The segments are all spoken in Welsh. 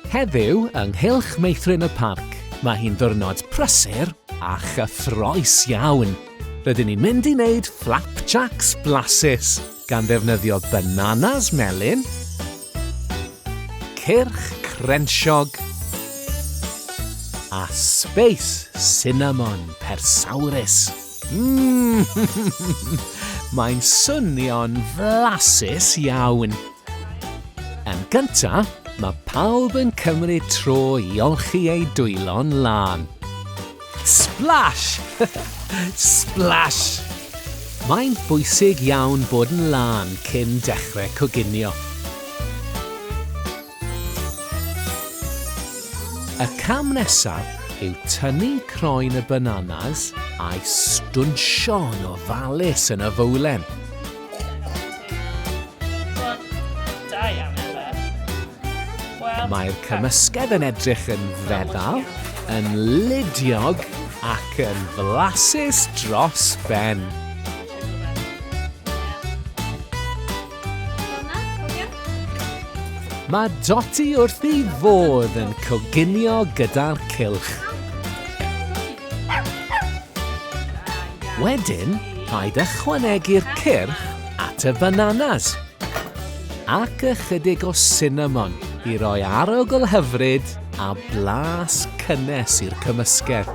Heddiw, ynghylch Meithrin y Parc, mae hi'n ddiwrnod prysur a chyffroes iawn. Rydyn ni'n mynd i wneud flapjacks blasus gan ddefnyddio bananas melyn, cyrch crensiog a space cinnamon persaurus. Mae'n swnio'n flasus iawn. Yn gyntaf, mae pawb yn cymryd tro i olchi ei dwylo'n lan. Splash! Splash! Mae'n bwysig iawn bod yn lan cyn dechrau coginio. Y cam nesaf yw tynnu croen y bananas a'i stwnsio'n ofalus yn y fowlen. Mae'r cymysgedd yn edrych yn feddal, yn ludiog ac yn flasus dros ben. Mae Dotty wrth ei fodd yn coginio gyda'r cylch. Wedyn, rhaid ychwanegu'r cyrch at y bananas ac ychydig o cinnamon i roi arogl hyfryd a blas cynnes i'r cymysgedd.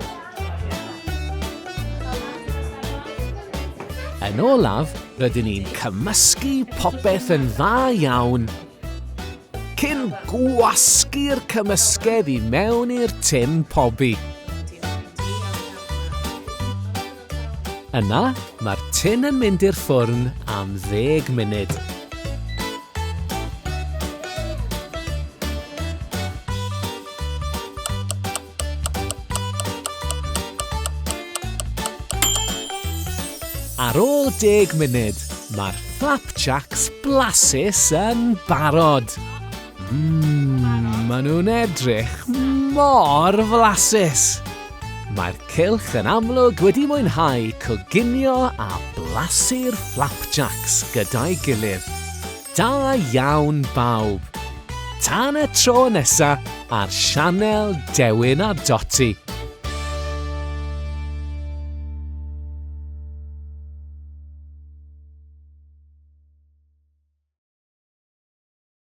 Yn olaf, rydyn ni'n cymysgu popeth yn dda iawn cyn gwasgu'r cymysgedd i mewn i'r tin pobi. Yna, mae'r tin yn mynd i'r ffwrn am 10 munud. Ar ôl 10 munud, mae'r flapjacks blasus yn barod. Maen nhw'n edrych mor flasus. Mae'r cylch yn amlwg wedi mwynhau coginio a blasu'r flapjacks gyda'i gilydd. Da iawn bawb. Tan y tro nesa ar sianel Dewin a Dotty.